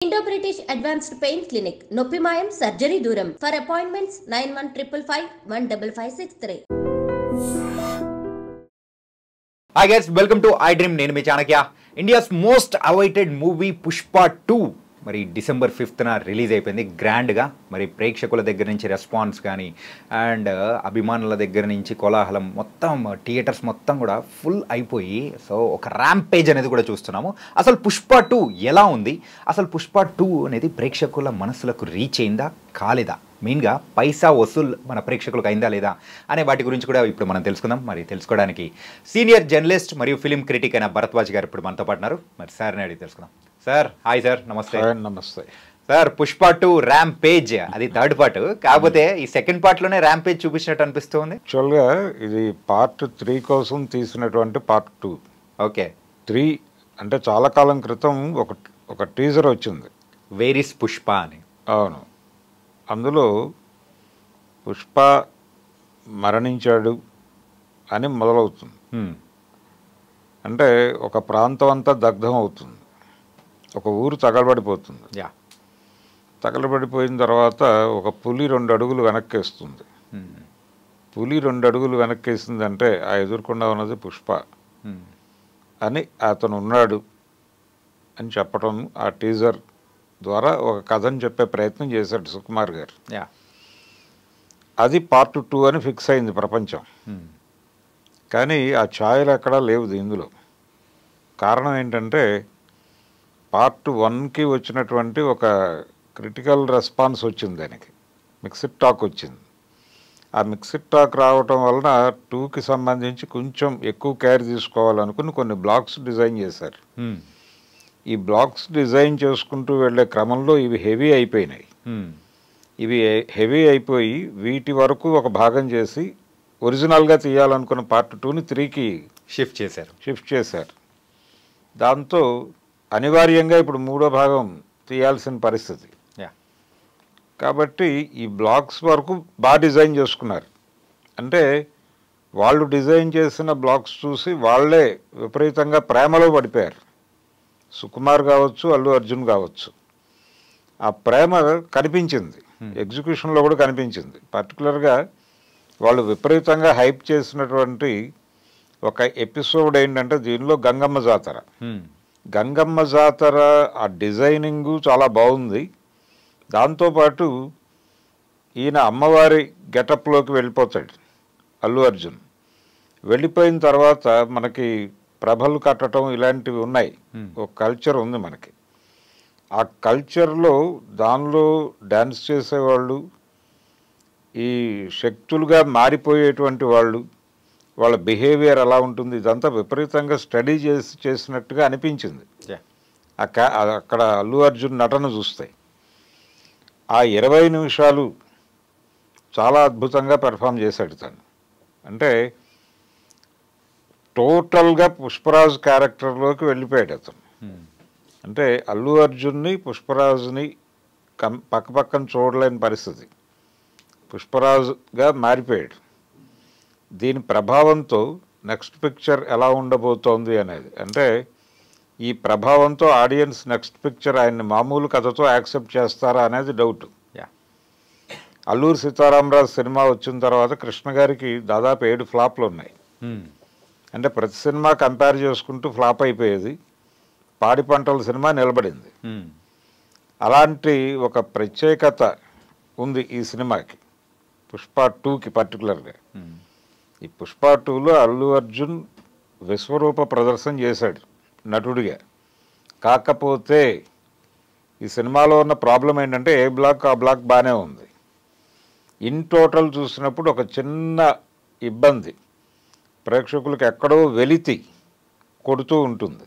Indo-British Advanced Pain Clinic, Noppimayam Surgery Duram. For appointments 9155556563. Hi guys, welcome to iDream. నేను మీ Chanakya. India's most awaited movie Pushpa 2 మరి December 5th release అయిపోయింది గ్రాండ్గా. మరి ప్రేక్షకుల దగ్గర నుంచి రెస్పాన్స్ కానీ అండ్ అభిమానుల దగ్గర నుంచి కోలాహలం మొత్తం థియేటర్స్ మొత్తం కూడా ఫుల్ అయిపోయి సో ఒక ర్యాంపేజ్ అనేది కూడా చూస్తున్నాము. అసలు పుష్ప 2 ఎలా ఉంది, అసలు పుష్ప 2 అనేది ప్రేక్షకుల మనసులకు రీచ్ అయిందా కాలేదా, మెయిన్గా పైసా వసూల్ మన ప్రేక్షకులకు అయిందా లేదా అనే వాటి గురించి కూడా ఇప్పుడు మనం తెలుసుకుందాం. మరి తెలుసుకోవడానికి సీనియర్ జర్నలిస్ట్ మరియు ఫిలిం క్రిటిక్ అయిన భరద్వాజ్ గారు ఇప్పుడు మనతో పాటున్నారు. మరి సార్ని అడిగి తెలుసుకుందాం. సార్ హాయ్ సార్, నమస్తే. నమస్తే సార్, పుష్ప 2 ర్యాంపేజ్ అది థర్డ్ పార్ట్, కాకపోతే ఈ సెకండ్ పార్ట్లోనే ర్యాంపేజ్ చూపించినట్టు అనిపిస్తుంది. యాక్చువల్గా ఇది పార్ట్ 3 కోసం తీసినటువంటి పార్ట్ 2. ఓకే, 3 అంటే చాలా కాలం క్రితం ఒక టీజర్ వచ్చింది, వేర్ ఇస్ పుష్ప అని. అవును, అందులో పుష్ప మరణించాడు అని మొదలవుతుంది. అంటే ఒక ప్రాంతం అంతా దగ్ధం అవుతుంది, ఒక ఊరు తగలబడిపోతుంది. యా, తగలబడిపోయిన తర్వాత ఒక పులి 2 అడుగులు వెనక్కేస్తుంది. పులి 2 అడుగులు వెనక్కేసిందంటే ఆ ఎదుర్కొండా ఉన్నది పుష్ప అని అతను ఉన్నాడు అని చెప్పడం ఆ టీజర్ ద్వారా ఒక కథను చెప్పే ప్రయత్నం చేశాడు సుకుమార్ గారు. యా, అది పార్ట్ 2 అని ఫిక్స్ అయింది ప్రపంచం. కానీ ఆ ఛాయలు ఎక్కడా లేవు ఇందులో. కారణం ఏంటంటే పార్ట్ 1కి వచ్చినటువంటి ఒక క్రిటికల్ రెస్పాన్స్ వచ్చింది, దానికి మిక్స్డ్ టాక్ వచ్చింది. ఆ మిక్స్డ్ టాక్ రావటం వలన 2కి సంబంధించి కొంచెం ఎక్కువ కేర్ తీసుకోవాలనుకుని కొన్ని బ్లాక్స్ డిజైన్ చేశారు. ఈ బ్లాక్స్ డిజైన్ చేసుకుంటూ వెళ్ళే క్రమంలో ఇవి హెవీ అయిపోయినాయి. ఇవి హెవీ అయిపోయి వీటి వరకు ఒక భాగం చేసి ఒరిజినల్గా తీయాలనుకున్న పార్ట్ 2ని 3కి షిఫ్ట్ చేశారు. దాంతో అనివార్యంగా ఇప్పుడు 3వ భాగం తీయాల్సిన పరిస్థితి. కాబట్టి ఈ బ్లాక్స్ వరకు బాగా డిజైన్ చేసుకున్నారు. అంటే వాళ్ళు డిజైన్ చేసిన బ్లాక్స్ చూసి వాళ్ళే విపరీతంగా ప్రేమలో పడిపోయారు. సుకుమార్ కావచ్చు, అల్లు అర్జున్ కావచ్చు. ఆ ప్రేమ కనిపించింది, ఎగ్జిక్యూషన్లో కూడా కనిపించింది. పర్టికులర్గా వాళ్ళు విపరీతంగా హైప్ చేసినటువంటి ఒక ఎపిసోడ్ ఏంటంటే దీనిలో గంగమ్మ జాతర. గంగమ్మ జాతర ఆ డిజైనింగు చాలా బాగుంది. దాంతోపాటు ఈయన అమ్మవారి గెటప్లోకి వెళ్ళిపోతాడు అల్లు అర్జున్. వెళ్ళిపోయిన తర్వాత మనకి ప్రభలు కట్టడం ఇలాంటివి ఉన్నాయి, ఒక కల్చర్ ఉంది మనకి. ఆ కల్చర్లో దానిలో డ్యాన్స్ చేసేవాళ్ళు, ఈ శక్తులుగా మారిపోయేటువంటి వాళ్ళు, వాళ్ళ బిహేవియర్ ఎలా ఉంటుంది, ఇదంతా విపరీతంగా స్టడీ చేసినట్టుగా అనిపించింది అక్కడ అల్లు అర్జున్ నటన చూస్తే. ఆ 20 నిమిషాలు చాలా అద్భుతంగా పెర్ఫామ్ చేశాడు తను. అంటే టోటల్గా పుష్పరాజు క్యారెక్టర్లోకి వెళ్ళిపోయాడు అతను. అంటే అల్లు అర్జున్ని పుష్పరాజుని పక్కపక్కన చూడలేని పరిస్థితి, పుష్పరాజుగా మారిపోయాడు. దీని ప్రభావంతో నెక్స్ట్ పిక్చర్ ఎలా ఉండబోతోంది అనేది, అంటే ఈ ప్రభావంతో ఆడియన్స్ నెక్స్ట్ పిక్చర్ ఆయన్ని మామూలు కథతో యాక్సెప్ట్ చేస్తారా అనేది డౌట్. అల్లూరి సీతారామరాజు సినిమా వచ్చిన తర్వాత కృష్ణ గారికి దాదాపు 7 ఫ్లాప్లు ఉన్నాయి. అంటే ప్రతి సినిమా కంపేర్ చేసుకుంటూ ఫ్లాప్ అయిపోయేది. పాడి పంటల సినిమా నిలబడింది. అలాంటి ఒక ప్రత్యేకత ఉంది ఈ సినిమాకి, పుష్ప 2కి పర్టికులర్గా. ఈ పుష్ప 2లో అల్లు అర్జున్ విశ్వరూప ప్రదర్శన చేశాడు నటుడిగా. కాకపోతే ఈ సినిమాలో ఉన్న ప్రాబ్లం ఏంటంటే ఏ బ్లాక్ ఆ బ్లాక్ బాగానే ఉంది. ఇన్ టోటల్ చూసినప్పుడు ఒక చిన్న ఇబ్బంది, ప్రేక్షకులకు ఎక్కడో వెలితి కొడుతూ ఉంటుంది.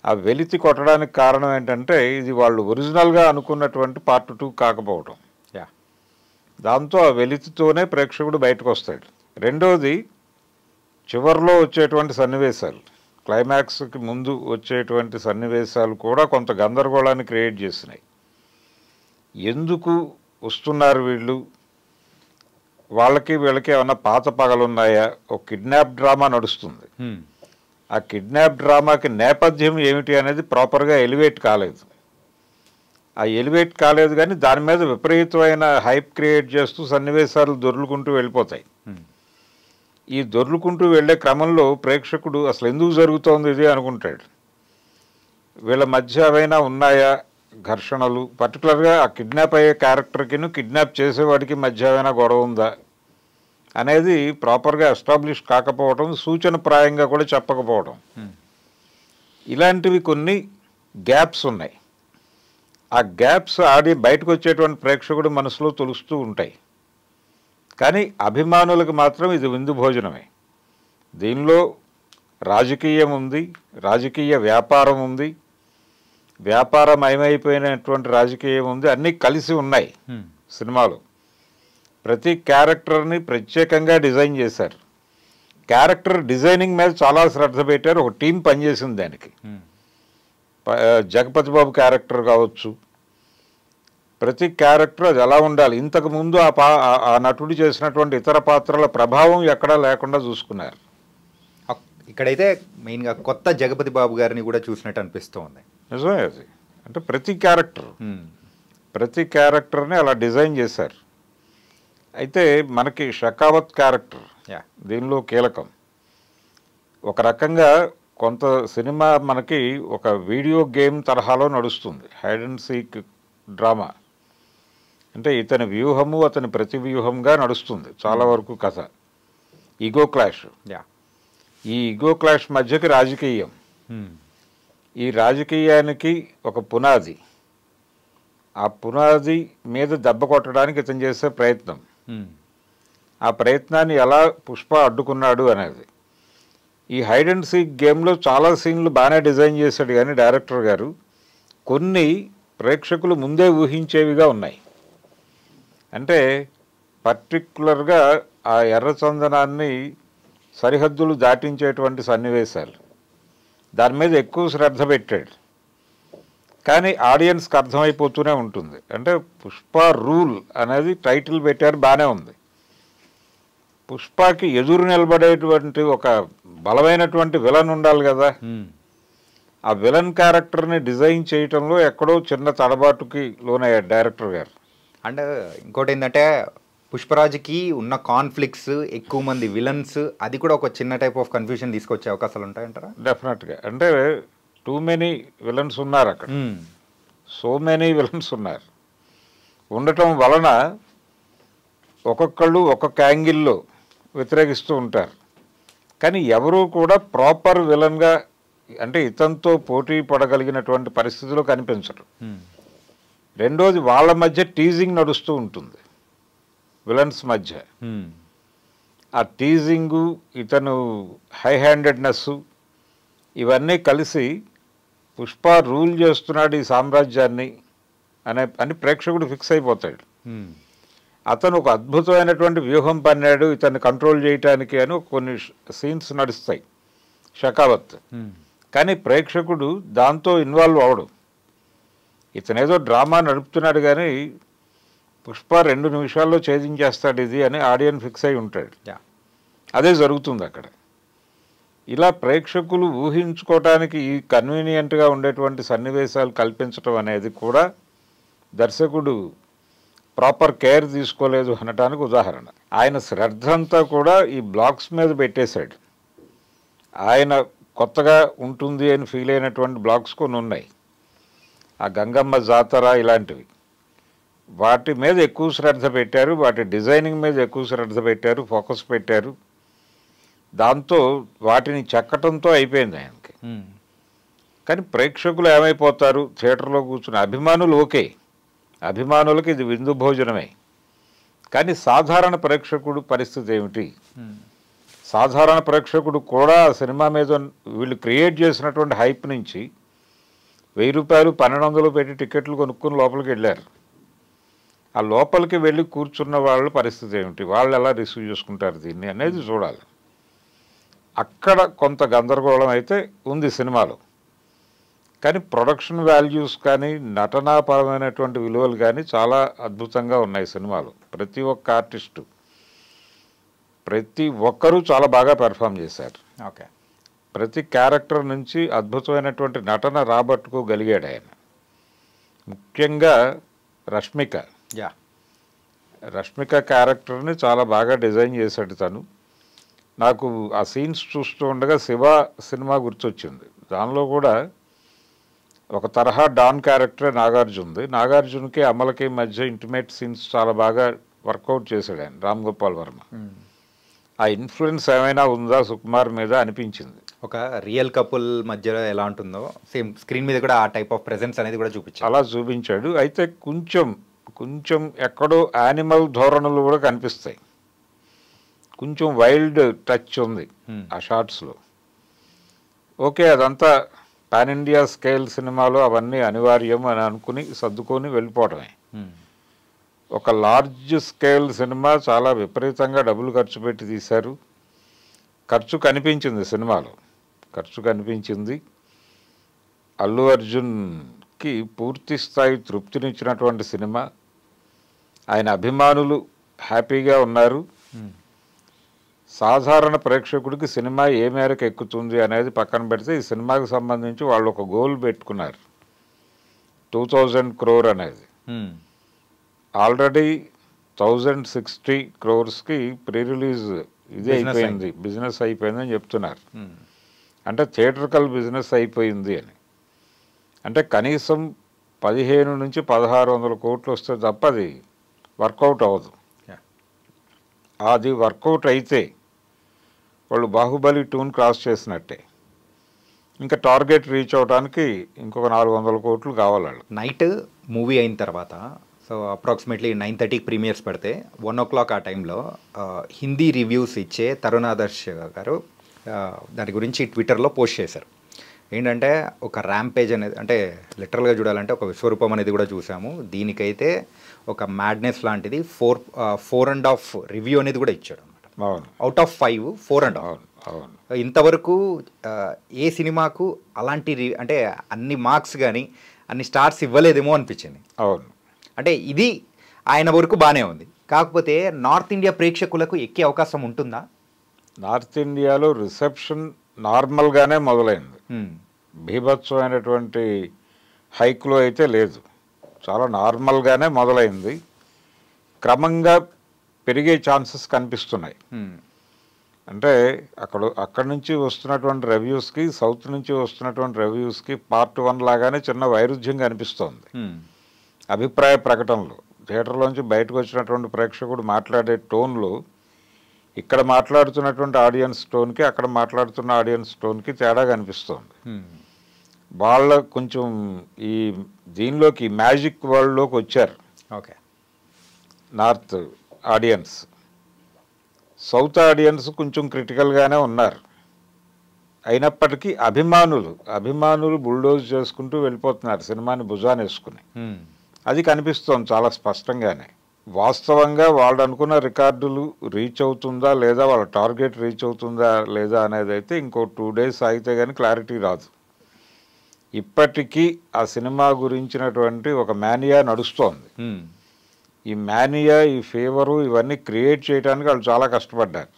ఆ వెలితి కొట్టడానికి కారణం ఏంటంటే ఇది వాళ్ళు ఒరిజినల్గా అనుకున్నటువంటి పార్ట్ 2 కాకపోవడం. దాంతో ఆ వెలితితోనే ప్రేక్షకుడు బయటకు వస్తాడు. రెండోది, చివరిలో వచ్చేటువంటి సన్నివేశాలు, క్లైమాక్స్కి ముందు వచ్చేటువంటి సన్నివేశాలు కూడా కొంత గందరగోళాన్ని క్రియేట్ చేసినాయి. ఎందుకు వస్తున్నారు వీళ్ళు, వాళ్ళకి వీళ్ళకి ఏమన్నా పాత పగలున్నాయా, ఒక కిడ్నాప్ డ్రామా నడుస్తుంది. ఆ కిడ్నాప్ డ్రామాకి నేపథ్యం ఏమిటి అనేది ప్రాపర్గా ఎలివేట్ కాలేదు. ఆ ఎలివేట్ కాలేదు, కానీ దాని మీద విపరీతమైన హైప్ క్రియేట్ చేస్తూ సన్నివేశాలు దొర్లుకుంటూ వెళ్ళిపోతాయి. ఈ దొర్లుకుంటూ వెళ్ళే క్రమంలో ప్రేక్షకుడు అసలు ఎందుకు జరుగుతోంది ఇది అనుకుంటాడు. వీళ్ళ మధ్య ఏవైనా ఉన్నాయా ఘర్షణలు, పర్టికులర్గా ఆ కిడ్నాప్ అయ్యే క్యారెక్టర్కిను కిడ్నాప్ చేసేవాడికి మధ్య ఏమైనా గొడవ ఉందా అనేది ప్రాపర్గా ఎస్టాబ్లిష్ కాకపోవడం, సూచనప్రాయంగా కూడా చెప్పకపోవడం, ఇలాంటివి కొన్ని గ్యాప్స్ ఉన్నాయి. ఆ గ్యాప్స్ ఆడి బయటకు వచ్చేటువంటి ప్రేక్షకుడు మనసులో తొలుస్తూ ఉంటాయి. కానీ అభిమానులకు మాత్రం ఇది విందు భోజనమే. దీనిలో రాజకీయం ఉంది, రాజకీయ వ్యాపారం ఉంది, వ్యాపారమయమైపోయినటువంటి రాజకీయం ఉంది, అన్నీ కలిసి ఉన్నాయి సినిమాలో. ప్రతి క్యారెక్టర్ని ప్రత్యేకంగా డిజైన్ చేశారు. క్యారెక్టర్ డిజైనింగ్ మీద చాలా శ్రద్ధ పెట్టారు. ఒక టీం పనిచేసింది దానికి. జగపతి బాబు క్యారెక్టర్ కావచ్చు, ప్రతి క్యారెక్టర్ అది ఎలా ఉండాలి, ఇంతకుముందు ఆ నటుడు చేసినటువంటి ఇతర పాత్రల ప్రభావం ఎక్కడా లేకుండా చూసుకున్నారు. ఇక్కడైతే మెయిన్గా కొత్త జగపతి బాబు గారిని కూడా చూసినట్టు అనిపిస్తుంది. నిజమే అది. అంటే ప్రతి క్యారెక్టర్ని అలా డిజైన్ చేశారు. అయితే మనకి షకావత్ క్యారెక్టర్ దీనిలో కీలకం. ఒక రకంగా కొంత సినిమా మనకి ఒక వీడియో గేమ్ తరహాలో నడుస్తుంది, హైడ్ అండ్ సీక్ డ్రామా. అంటే ఇతని వ్యూహము అతని ప్రతి వ్యూహంగా నడుస్తుంది చాలా వరకు కథ. ఈగో క్లాష్, ఈ ఈగో క్లాష్ మధ్యకి రాజకీయం, ఈ రాజకీయానికి ఒక పునాది, ఆ పునాది మీద దెబ్బ కొట్టడానికి ఇతను చేసే ప్రయత్నం, ఆ ప్రయత్నాన్ని ఎలా పుష్ప అడ్డుకున్నాడు అనేది. ఈ హైడ్ అండ్ సీక్ గేమ్లో చాలా సీన్లు బాగానే డిజైన్ చేశాడు, కానీ డైరెక్టర్ గారు కొన్ని ప్రేక్షకులు ముందే ఊహించేవిగా ఉన్నాయి. అంటే పర్టిక్యులర్గా ఆ ఎర్రచందనాన్ని సరిహద్దులు దాటించేటువంటి సన్నివేశాలు, దాని మీద ఎక్కువ శ్రద్ధ పెట్టాడు. కానీ ఆడియన్స్కి అర్థమైపోతూనే ఉంటుంది. అంటే పుష్ప రూల్ అనేది టైటిల్ పెట్టారు, బాగానే ఉంది. పుష్పకి ఎదురు నిలబడేటువంటి ఒక బలమైనటువంటి విలన్ ఉండాలి కదా. ఆ విలన్ క్యారెక్టర్ని డిజైన్ చేయటంలో ఎక్కడో చిన్న తడబాటుకి లోనయ్యాడు డైరెక్టర్ గారు. అండ్ ఇంకోటి ఏంటంటే పుష్పరాజ్కి ఉన్న కాన్ఫ్లిక్ట్స్, ఎక్కువ మంది విలన్స్, అది కూడా ఒక చిన్న టైప్ ఆఫ్ కన్ఫ్యూజన్ తీసుకొచ్చే అవకాశాలు ఉంటాయంటారా? డెఫినెట్గా. అంటే టూ మెనీ విలన్స్ ఉన్నారు అక్కడ, సో మెనీ విలన్స్ ఉన్నారు. ఉండటం వలన ఒక్కొక్కళ్ళు ఒక్కొక్క యాంగిల్లో వ్యతిరేకిస్తూ ఉంటారు. కానీ ఎవరూ కూడా ప్రాపర్ విలన్గా, అంటే ఇతనితో పోటీ పడగలిగినటువంటి పరిస్థితిలో కనిపించరు. రెండోది, వాళ్ళ మధ్య టీజింగ్ నడుస్తూ ఉంటుంది విలన్స్ మధ్య. ఆ టీజింగు, ఇతను హై హ్యాండెడ్నెస్, ఇవన్నీ కలిసి పుష్ప రూల్ చేస్తున్నాడు ఈ సామ్రాజ్యాన్ని అని ప్రేక్షకుడు ఫిక్స్ అయిపోతాడు. అతను ఒక అద్భుతమైనటువంటి వ్యూహం పన్నాడు ఇతన్ని కంట్రోల్ చేయటానికి అని కొన్ని సీన్స్ నడుస్తాయి షకావత్. కానీ ప్రేక్షకుడు దాంతో ఇన్వాల్వ్ అవడు. ఇతనేదో డ్రామా నడుపుతున్నాడు, కానీ పుష్ప 2 నిమిషాల్లో ఛేదించేస్తాడు ఇది అని ఆడియన్ ఫిక్స్ అయి ఉంటాడు. అదే జరుగుతుంది అక్కడ. ఇలా ప్రేక్షకులు ఊహించుకోవటానికి ఈ కన్వీనియంట్గా ఉండేటువంటి సన్నివేశాలు కల్పించడం అనేది కూడా దర్శకుడు ప్రాపర్ కేర్ తీసుకోలేదు అనటానికి ఉదాహరణ. ఆయన శ్రద్ధ అంతా కూడా ఈ బ్లాక్స్ మీద పెట్టేశాడు. ఆయన కొత్తగా ఉంటుంది అని ఫీల్ అయినటువంటి బ్లాక్స్ కొన్ని ఉన్నాయి, ఆ గంగమ్మ జాతర ఇలాంటివి. వాటి మీద ఎక్కువ శ్రద్ధ పెట్టారు, వాటి డిజైనింగ్ మీద ఎక్కువ శ్రద్ధ పెట్టారు, ఫోకస్ పెట్టారు. దాంతో వాటిని చెక్కటంతో అయిపోయింది ఆయనకి. కానీ ప్రేక్షకులు ఏమైపోతారు, థియేటర్లో కూర్చున్న అభిమానులు ఓకే, అభిమానులకి ఇది విందు భోజనమే. కానీ సాధారణ ప్రేక్షకుడు పరిస్థితి ఏమిటి? సాధారణ ప్రేక్షకుడు కూడా సినిమా మీద వీళ్ళు క్రియేట్ చేసినటువంటి హైప్ నుంచి 1000 రూపాయలు 1200 పెట్టి టికెట్లు కొనుక్కుని లోపలికి వెళ్ళారు. ఆ లోపలికి వెళ్ళి కూర్చున్న వాళ్ళ పరిస్థితి ఏమిటి, వాళ్ళు ఎలా రిసీవ్ చేసుకుంటారు దీన్ని అనేది చూడాలి. అక్కడ కొంత గందరగోళం అయితే ఉంది సినిమాలో. కానీ ప్రొడక్షన్ వాల్యూస్ కానీ నటనాపరమైనటువంటి విలువలు కానీ చాలా అద్భుతంగా ఉన్నాయి సినిమాలో. ప్రతి ఒక్క ఆర్టిస్టు, ప్రతి ఒక్కరూ చాలా బాగా పెర్ఫామ్ చేశారు. ఓకే, ప్రతి క్యారెక్టర్ నుంచి అద్భుతమైనటువంటి నటన రాబట్టుకోగలిగాడు ఆయన. ముఖ్యంగా రష్మిక యా రష్మిక క్యారెక్టర్ని చాలా బాగా డిజైన్ చేశాడు తను. నాకు ఆ సీన్స్ చూస్తూ ఉండగా శివ సినిమా గుర్తొచ్చింది. దానిలో కూడా ఒక తరహా డాన్ క్యారెక్టరే నాగార్జునది. నాగార్జునకి అమలకి మధ్య ఇంటిమేట్ సీన్స్ చాలా బాగా వర్కౌట్ చేశాడు ఆయన రామ్ గోపాల్ వర్మ. ఆ ఇన్ఫ్లుయెన్స్ ఏమైనా ఉందా సుకుమార్ మీద అనిపించింది. ఒక రియల్ కపుల్ మధ్యలో ఎలా ఉంటుందో సేమ్ స్క్రీన్ మీద కూడా ఆ టైప్ ఆఫ్ ప్రెజెన్స్ అనేది కూడా చూపించాడు. అలా చూపించాడు. అయితే కొంచెం ఎక్కడో యానిమల్ ధోరణులు కూడా కనిపిస్తాయి. కొంచెం వైల్డ్ టచ్ ఉంది ఆ షార్ట్స్లో. ఓకే, అదంతా పాన్ ఇండియా స్కేల్ సినిమాలో అవన్నీ అనివార్యం అని అనుకుని సర్దుకొని వెళ్ళిపోవడమే. ఒక లార్జ్ స్కేల్ సినిమా చాలా విపరీతంగా డబ్బులు ఖర్చు పెట్టి తీశారు. ఖర్చు కనిపించింది సినిమాలో, ఖర్చు కనిపించింది. అల్లు అర్జున్కి పూర్తి స్థాయి తృప్తినిచ్చినటువంటి సినిమా. ఆయన అభిమానులు హ్యాపీగా ఉన్నారు. సాధారణ ప్రేక్షకుడికి సినిమా ఏ మేరకు ఎక్కుతుంది అనేది పక్కన పెడితే ఈ సినిమాకి సంబంధించి వాళ్ళు ఒక గోల్ పెట్టుకున్నారు, 2000 crore అనేది. ఆల్రెడీ 1060 crores ప్రీ రిలీజ్ ఇదే అయిపోయింది, బిజినెస్ అయిపోయిందని చెప్తున్నారు. అంటే థియేటర్కల్ బిజినెస్ అయిపోయింది అని. అంటే కనీసం 15 నుంచి 1600 కోట్లు వస్తే తప్ప అది వర్కౌట్ అవ్వదు. అది వర్కౌట్ అయితే వాళ్ళు బాహుబలి 2ని క్రాస్ చేసినట్టే. ఇంకా టార్గెట్ రీచ్ అవడానికి ఇంకొక 400 కోట్లు కావాలి వాళ్ళు. నైట్ మూవీ అయిన తర్వాత సో అప్రాక్సిమేట్లీ 9:30కి ప్రీమియర్స్ పెడితే 1 o'clock ఆ టైంలో హిందీ రివ్యూస్ ఇచ్చే తరుణ్ ఆదర్శ్ గారు దాని గురించి ట్విట్టర్లో పోస్ట్ చేశారు. ఏంటంటే ఒక ర్యాంపేజ్ అనేది, అంటే లిటరల్గా చూడాలంటే ఒక విశ్వరూపం అనేది కూడా చూసాము. దీనికైతే ఒక మ్యాడ్నెస్ లాంటిది 4.5 రివ్యూ అనేది కూడా ఇచ్చాడు అనమాట. Out of 5 4.5. ఇంతవరకు ఏ సినిమాకు అలాంటి అంటే అన్ని మార్క్స్ కానీ అన్ని స్టార్స్ ఇవ్వలేదేమో అనిపించింది. అవును, అంటే ఇది ఆయన వరకు బాగానే ఉంది. కాకపోతే నార్త్ ఇండియా ప్రేక్షకులకు ఎక్కే అవకాశం ఉంటుందా? నార్త్ ఇండియాలో రిసెప్షన్ నార్మల్గానే మొదలైంది. బీభత్సమైనటువంటి హైక్లో అయితే లేదు, చాలా నార్మల్గానే మొదలైంది. క్రమంగా పెరిగే ఛాన్సెస్ కనిపిస్తున్నాయి. అంటే అక్కడి నుంచి వస్తున్నటువంటి రివ్యూస్కి, సౌత్ నుంచి వస్తున్నటువంటి రివ్యూస్కి Part 1 లాగానే చిన్న వైరుధ్యం కనిపిస్తోంది అభిప్రాయ ప్రకటనలో. థియేటర్లోంచి బయటకు వచ్చినటువంటి ప్రేక్షకుడు మాట్లాడే టోన్లో ఇక్కడ మాట్లాడుతున్నటువంటి ఆడియన్స్ టోన్కి, అక్కడ మాట్లాడుతున్న ఆడియన్స్ టోన్కి తేడా కనిపిస్తోంది. వాళ్ళ కొంచెం ఈ దీనిలోకి మ్యాజిక్ వరల్డ్లోకి వచ్చారు. Okay, north audience. South audience కొంచెం క్రిటికల్గానే ఉన్నారు. అయినప్పటికీ అభిమానులు బుల్డోజ్ చేసుకుంటూ వెళ్ళిపోతున్నారు సినిమాని భుజాన్ని వేసుకుని. అది కనిపిస్తోంది చాలా స్పష్టంగానే. వాస్తవంగా వాళ్ళు అనుకున్న రికార్డులు రీచ్ అవుతుందా లేదా, వాళ్ళ టార్గెట్ రీచ్ అవుతుందా లేదా అనేది అయితే ఇంకో 2 days ఆగితే కానీ క్లారిటీ రాదు. ఇప్పటికీ ఆ సినిమా గురించినటువంటి ఒక మేనియా నడుస్తోంది. ఈ మేనియా, ఈ ఫేవరు, ఇవన్నీ క్రియేట్ చేయడానికి వాళ్ళు చాలా కష్టపడ్డారు.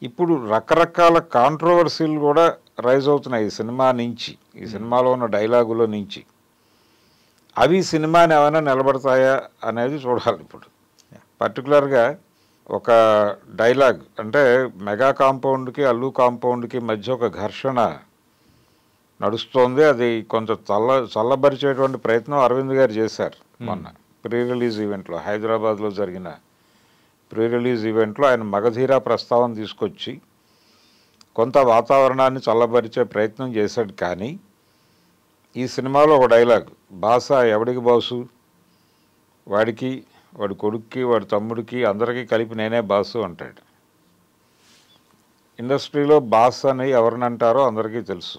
ఇప్పుడు రకరకాల కాంట్రవర్సీలు కూడా రైజ్ అవుతున్నాయి ఈ సినిమా నుంచి, ఈ సినిమాలో ఉన్న డైలాగుల నుంచి. అవి సినిమాని ఏమైనా నిలబడతాయా అనేది చూడాలి ఇప్పుడు. పర్టికులర్గా ఒక డైలాగ్, అంటే మెగా కాంపౌండ్కి అల్లు కాంపౌండ్కి మధ్య ఒక ఘర్షణ నడుస్తోంది. అది కొంచెం చల్లబరిచేటువంటి ప్రయత్నం అరవింద్ గారు చేశారు మొన్న ప్రీ రిలీజ్ ఈవెంట్లో. హైదరాబాద్లో జరిగిన ప్రీ రిలీజ్ ఈవెంట్లో ఆయన మగధీరా ప్రస్తావన తీసుకొచ్చి కొంత వాతావరణాన్ని చల్లబరిచే ప్రయత్నం చేశాడు. కానీ ఈ సినిమాలో ఒక డైలాగ్, బాస ఎవడికి బాసు, వాడికి, వాడి కొడుక్కి, వాడి తమ్ముడికి, అందరికీ కలిపి నేనే బాసు అంటాడు. ఇండస్ట్రీలో బాస్ అని ఎవరిని అంటారో అందరికీ తెలుసు.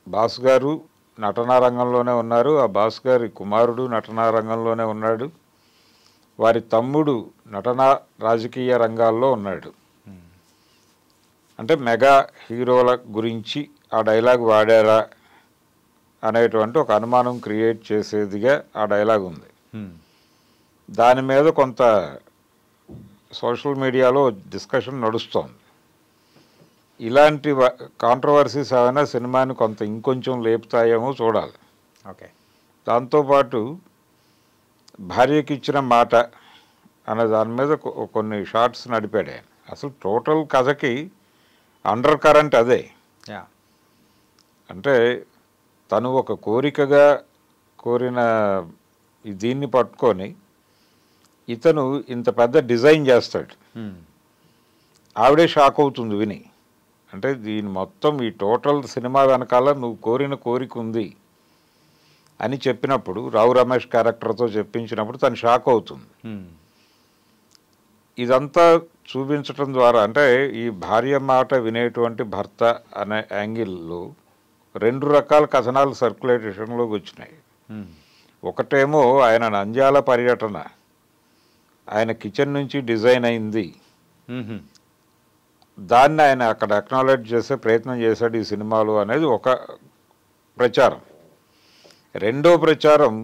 బాస్ గారు నటనా రంగంలోనే ఉన్నారు, ఆ బాస్ గారి కుమారుడు నటనా రంగంలోనే ఉన్నాడు, వారి తమ్ముడు నటనా రాజకీయ రంగాల్లో ఉన్నాడు. అంటే మెగా హీరోల గురించి ఆ డైలాగ్ వాడారా అనేటువంటి ఒక అనుమానం క్రియేట్ చేసేదిగా ఆ డైలాగ్ ఉంది. దాని మీద కొంత సోషల్ మీడియాలో డిస్కషన్ నడుస్తోంది. ఇలాంటి కాంట్రవర్సీస్ ఏమైనా సినిమాని కొంత ఇంకొంచెం లేపుతాయేమో చూడాలి. ఓకే, దాంతోపాటు భార్యకి ఇచ్చిన మాట అనే దాని మీద కొన్ని షార్ట్స్ నడిపాడు ఆయన. అసలు టోటల్ కథకి అండర్ కరెంట్ అదే. అంటే తను ఒక కోరికగా కోరిన దీన్ని పట్టుకొని ఇతను ఇంత పెద్ద డిజైన్ చేస్తాడు. ఆవిడే షాక్ అవుతుంది విని. అంటే దీని మొత్తం ఈ టోటల్ సినిమా వెనకాల నువ్వు కోరిన కోరిక ఉంది అని చెప్పినప్పుడు, రావు రమేష్ క్యారెక్టర్తో చెప్పించినప్పుడు తను షాక్ అవుతుంది. ఇదంతా చూపించటం ద్వారా అంటే ఈ భార్య మాట వినేటువంటి భర్త అనే యాంగిల్లో 2 రకాల కథనాలు సర్క్యులేషన్లోకి వచ్చినాయి. ఒకటేమో ఆయన నంద్యాల పర్యటన, ఆయన కిచెన్ నుంచి డిజైన్ అయింది, దాన్ని ఆయన అక్కడ అక్నాలెడ్జ్ చేసే ప్రయత్నం చేశాడు ఈ సినిమాలో అనేది ఒక ప్రచారం. రెండో ప్రచారం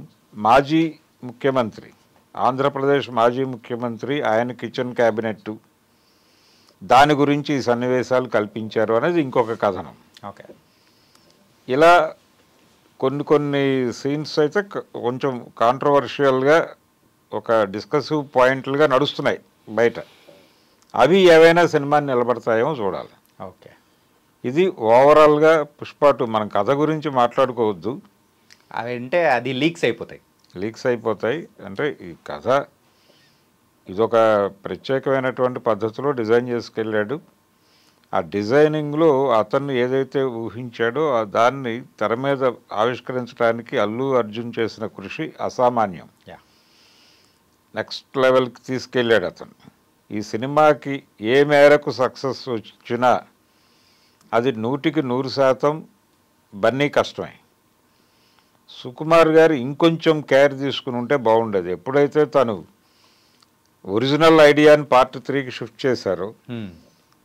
మాజీ ముఖ్యమంత్రి, ఆంధ్రప్రదేశ్ మాజీ ముఖ్యమంత్రి, ఆయన కిచెన్ క్యాబినెట్, దాని గురించి ఈ సన్నివేశాలు కల్పించారు అనేది ఇంకొక కథనం. ఓకే, ఇలా కొన్ని సీన్స్ అయితే కొంచెం కాంట్రవర్షియల్గా ఒక డిస్కసివ్ పాయింట్లుగా నడుస్తున్నాయి బయట. అవి ఏవైనా సినిమాని నిలబడతాయేమో చూడాలి. ఓకే, ఇది ఓవరాల్గా పుష్ప 2. మనం కథ గురించి మాట్లాడుకోవద్దు, అవంటే అది లీక్స్ అయిపోతాయి. అంటే ఈ కథ ఇదొక ప్రత్యేకమైనటువంటి పద్ధతిలో డిజైన్ చేసుకెళ్ళాడు. ఆ డిజైనింగ్లో అతన్ని ఏదైతే ఊహించాడో దాన్ని తెర మీద ఆవిష్కరించడానికి అల్లు అర్జున్ చేసిన కృషి అసామాన్యం. నెక్స్ట్ లెవెల్కి తీసుకెళ్ళాడు అతను. ఈ సినిమాకి ఏ మేరకు సక్సెస్ వచ్చినా అది 100% బన్నీ కష్టమే. సుకుమార్ గారు ఇంకొంచెం కేర్ తీసుకుని ఉంటే బాగుండేది. ఎప్పుడైతే తను ఒరిజినల్ ఐడియాని పార్ట్ 3కి షిఫ్ట్ చేశారో,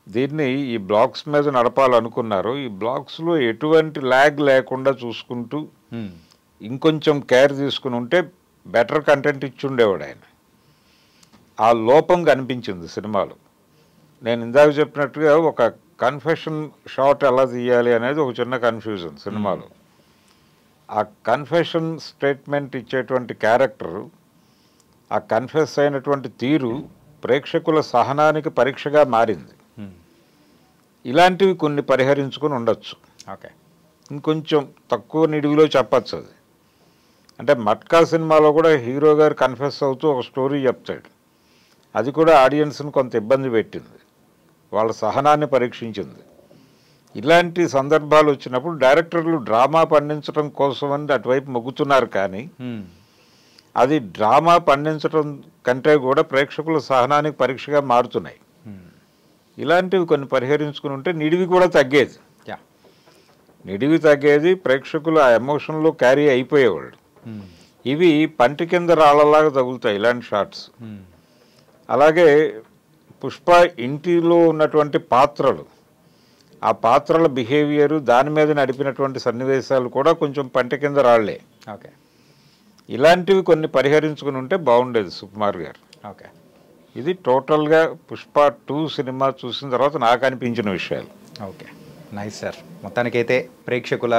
దీన్ని ఈ బ్లాక్స్ మీద నడపాలనుకున్నారు. ఈ బ్లాక్స్లో ఎటువంటి ల్యాగ్ లేకుండా చూసుకుంటూ ఇంకొంచెం కేర్ తీసుకుని ఉంటే బెటర్ కంటెంట్ ఇచ్చి ఉండేవాడు ఆయన. ఆ లోపం కనిపించింది సినిమాలో. నేను ఇందాక చెప్పినట్టుగా ఒక కన్ఫెషన్ షాట్ ఎలా తీయాలి అనేది ఒక చిన్న కన్ఫ్యూజన్ సినిమాలో. ఆ కన్ఫెషన్ స్టేట్మెంట్ ఇచ్చేటువంటి క్యారెక్టరు, ఆ కన్ఫెస్ అయినటువంటి తీరు ప్రేక్షకుల సహనానికి పరీక్షగా మారింది. ఇలాంటివి కొన్ని పరిహరించుకుని ఉండొచ్చు. ఓకే, ఇంకొంచెం తక్కువ నిడివిలో చెప్పచ్చు అది. అంటే మట్కా సినిమాలో కూడా హీరో గారు కన్ఫెస్ అవుతూ ఒక స్టోరీ చెప్తాడు. అది కూడా ఆడియన్స్ని కొంత ఇబ్బంది పెట్టింది, వాళ్ళ సహనాన్ని పరీక్షించింది. ఇలాంటి సందర్భాలు వచ్చినప్పుడు డైరెక్టర్లు డ్రామా పండించడం కోసమని అటువైపు మొగ్గుతున్నారు. కానీ అది డ్రామా పండించడం కంటే కూడా ప్రేక్షకుల సహనానికి పరీక్షగా మారుతున్నాయి. ఇలాంటివి కొన్ని పరిహరించుకుని ఉంటే నిడివి కూడా తగ్గేది. నిడివి తగ్గేది, ప్రేక్షకులు ఆ ఎమోషన్లో క్యారీ అయిపోయేవాళ్ళు. ఇవి పంటి కింద రాళ్ళలాగా తగులుతాయి ఇలాంటి షార్ట్స్. అలాగే పుష్ప ఇంటిలో ఉన్నటువంటి పాత్రలు, ఆ పాత్రల బిహేవియరు, దాని మీద నడిపినటువంటి సన్నివేశాలు కూడా కొంచెం పంటి కింద రాళ్లే. ఓకే, ఇలాంటివి కొన్ని పరిహరించుకుని ఉంటే బాగుండేది సుకుమార్ గారు. ఓకే, ఇది టోటల్గా పుష్ప 2 సినిమా చూసిన తర్వాత నాకు అనిపించిన విషయాలు. Okay, nice sir. మొత్తానికైతే ప్రేక్షకుల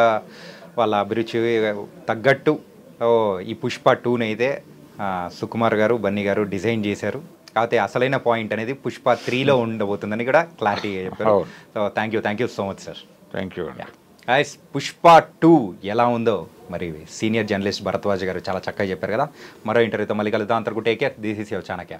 వాళ్ళ అభిరుచి తగ్గట్టు ఈ పుష్ప 2ని అయితే సుకుమార్ గారు, బన్నీ గారు డిజైన్ చేశారు. కాకపోతే అసలైన పాయింట్ అనేది పుష్ప 3లో ఉండబోతుందని కూడా క్లారిటీగా చెప్పారు. So thank you so much sir. Thank you. Pushpa 2 ఎలా ఉందో మరి సీనియర్ జర్నలిస్ట్ భరద్వాజ్ గారు చాలా చక్కగా చెప్పారు కదా. మరో ఇంటర్వ్యూతో మళ్ళీ కలుద్దాం. అంతవరకు take care. This is your Chanakya.